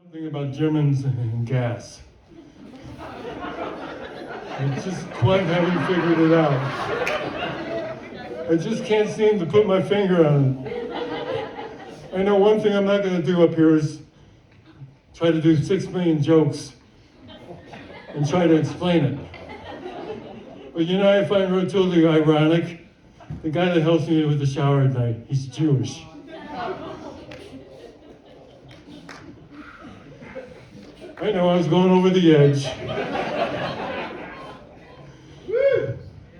Something about Germans and gas. I just quite haven't figured it out. I just can't seem to put my finger on it. I know one thing I'm not going to do up here is try to do 6 million jokes and try to explain it. But you know, I find totally ironic. The guy that helps me with the shower at night, he's Jewish. I know I was going over the edge.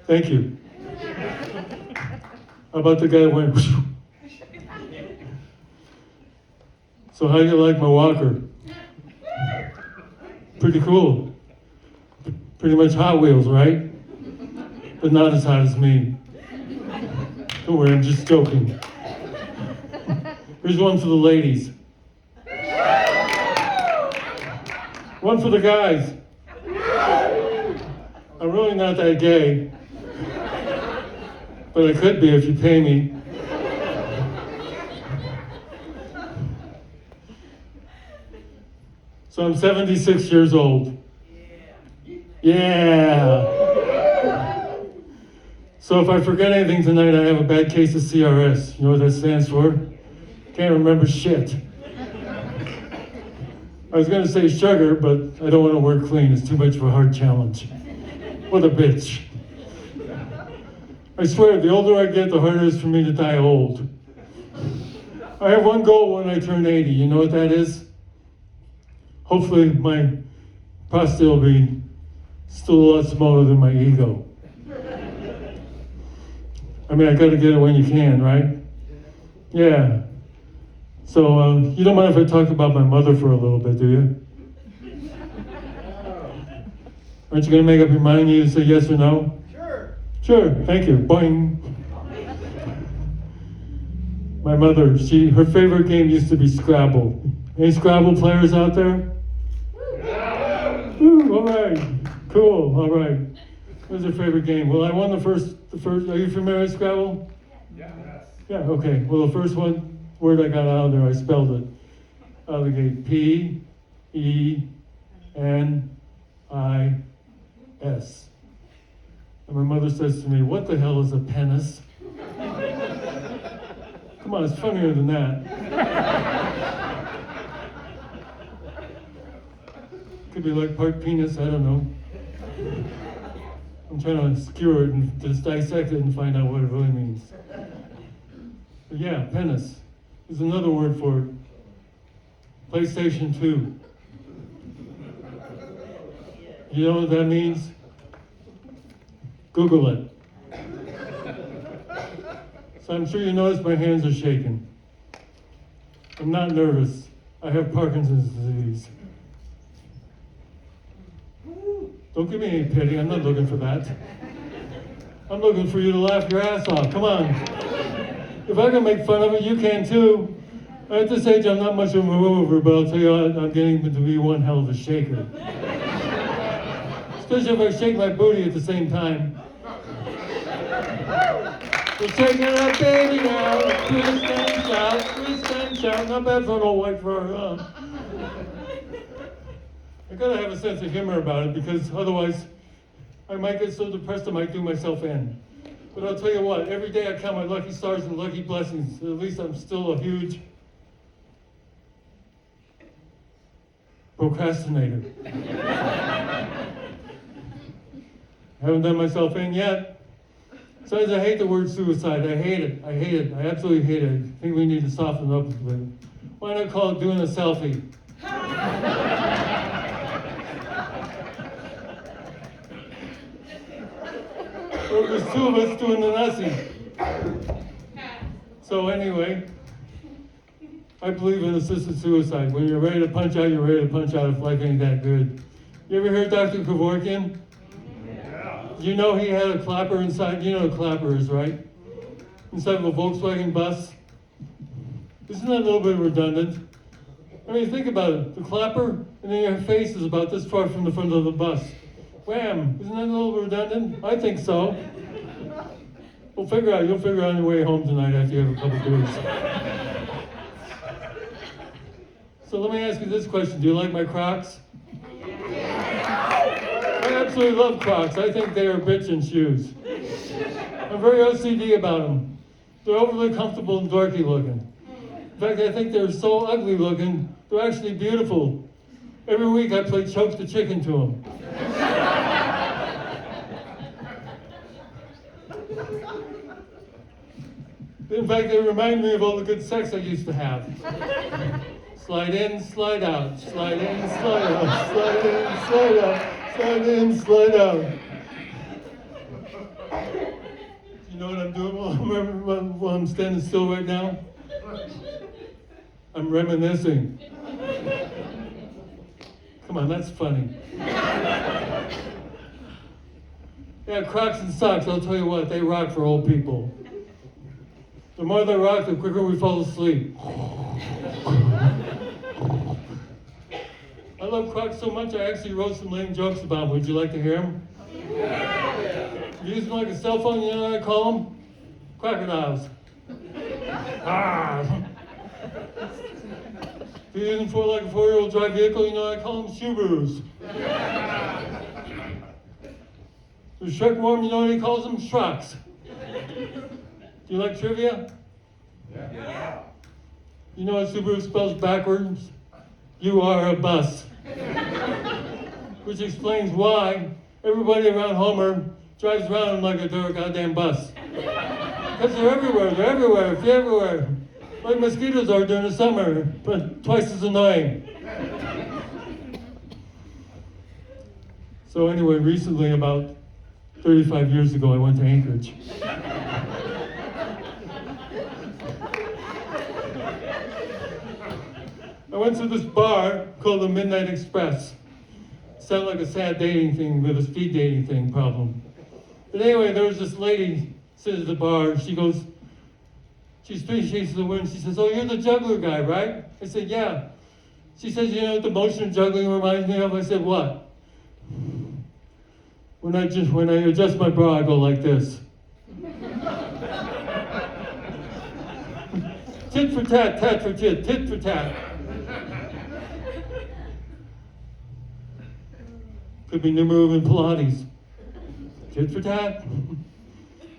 Thank you. How about the guy that went? So how do you like my walker? Pretty cool. Pretty much Hot Wheels, right? But not as hot as me. Don't worry, I'm just joking. Here's one for the ladies. One for the guys. I'm really not that gay. But I could be if you pay me. So I'm 76 years old. Yeah. So if I forget anything tonight, I have a bad case of CRS. You know what that stands for? Can't remember shit. I was gonna say sugar, but I don't want to work clean. It's too much of a hard challenge. What a bitch. I swear, the older I get, the harder it is for me to die old. I have one goal when I turn 80. You know what that is? Hopefully my prostate will be still a lot smaller than my ego. I mean, I gotta get it when you can, right? Yeah. So, you don't mind if I talk about my mother for a little bit, do you? Aren't you gonna make up your mind? You say yes or no? Sure, thank you. Boing. My mother, her favorite game used to be Scrabble. Any Scrabble players out there? Ooh, all right, cool, all right. What was her favorite game? Well, I won the first, are you familiar with Scrabble? Yeah, okay. Well, the first word I got out of there, I spelled it. Out of the gate, P-E-N-I-S. And my mother says to me, what the hell is a penis? Come on, it's funnier than that. Could be like part penis, I don't know. I'm trying to skewer it and just dissect it and find out what it really means. But yeah, penis. There's another word for it. PlayStation 2. You know what that means? Google it. So I'm sure you notice my hands are shaking. I'm not nervous. I have Parkinson's disease. Don't give me any pity. I'm not looking for that. I'm looking for you to laugh your ass off. Come on. If I can make fun of it, you can too. At this age, I'm not much of a mover, but I'll tell you what, I'm getting to be one hell of a shaker. Especially if I shake my booty at the same time. We're taking our baby now. Twist and shout, twist and shout. Not bad for an old white fur, huh? I gotta have a sense of humor about it because otherwise I might get so depressed I might do myself in. But I'll tell you what, every day I count my lucky stars and lucky blessings. At least I'm still a huge procrastinator. I haven't done myself in yet. Besides, I hate the word suicide. I hate it. I hate it. I absolutely hate it. I think we need to soften it up a bit. Why not call it doing a selfie? Well, there's two of us doing the Nazi. So anyway, I believe in assisted suicide. When you're ready to punch out, you're ready to punch out if life ain't that good. You ever heard Dr. Kevorkian? Yeah. You know he had a clapper inside, you know what a clapper is, right? Inside of a Volkswagen bus. Isn't that a little bit redundant? I mean, think about it. The clapper, and then your face is about this far from the front of the bus. Wham! Isn't that a little redundant? I think so. You'll figure out on your way home tonight after you have a couple beers. So let me ask you this question. Do you like my Crocs? I absolutely love Crocs. I think they are bitchin' shoes. I'm very OCD about them. They're overly comfortable and dorky looking. In fact, I think they're so ugly looking, they're actually beautiful. Every week I play Choke the Chicken to them. In fact, they remind me of all the good sex I used to have. Slide in, slide out, slide in, slide out, slide in, slide out, slide in, slide out. You know what I'm doing while I'm standing still right now? I'm reminiscing. Come on, that's funny. Yeah, Crocs and socks, I'll tell you what, they rock for old people. The more they rock, the quicker we fall asleep. I love Crocs so much, I actually wrote some lame jokes about them. Would you like to hear them? Use them like a cell phone, you know what I call them? Crocodiles. Ah. If you use them for like a 4-year-old drive vehicle, you know what I call them? Subarus. The Shrek worm, you know what he calls them? Shrocks. Do you like trivia? Yeah. You know what Subaru spells backwards? You are a bus. Which explains why everybody around Homer drives around him like they're a goddamn bus. Because they're everywhere, if you're everywhere. Like mosquitoes are during the summer, but twice as annoying. So anyway, recently, about 35 years ago, I went to Anchorage. I went to this bar called the Midnight Express. Sounded like a sad dating thing with a speed dating thing problem. But anyway, there was this lady sitting at the bar. She goes, she's 3 shades of the wind. She says, "Oh, you're the juggler guy, right?" I said, "Yeah." She says, "You know what the motion of juggling reminds me of?" I said, "What?" When I adjust my bra, I go like this. Tit for tat, tat for tit, tit for tat. Could be new move in Pilates. Tit for tat.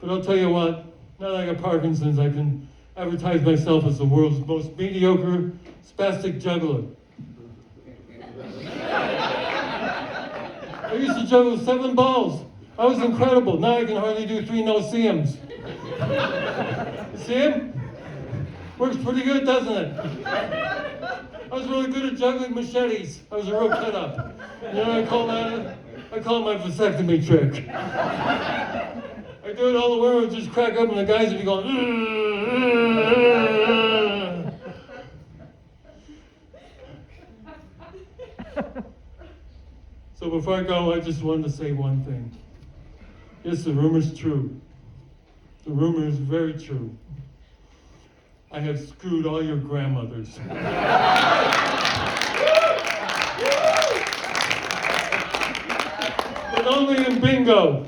But I'll tell you what, now that I got Parkinson's, I can advertise myself as the world's most mediocre spastic juggler. I used to juggle 7 balls. I was incredible. Now I can hardly do 3 no-see-ems. See him? Works pretty good, doesn't it? I was really good at juggling machetes. I was a real cut-up. You know what I call that? I call it my vasectomy trick. I do it, all the women would just crack up and the guys would be going, So before I go, I just wanted to say one thing. Yes, the rumor's true. The rumor is very true. I have screwed all your grandmothers. But only in bingo.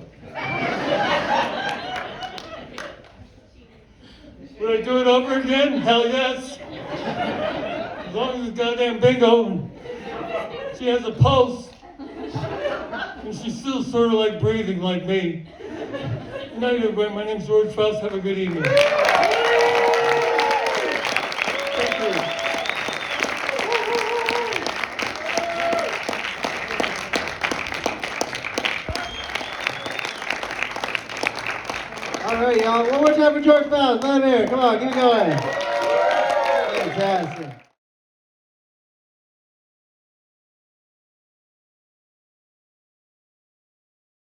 Would I do it over again? Hell yes. As long as it's goddamn bingo. She has a pulse. And she's still sort of like breathing like me. Good night, everybody. My name's George Faust. Have a good evening. Thank you. All right, y'all. One more time for George Faust. Right here. Come on, keep going. Fantastic.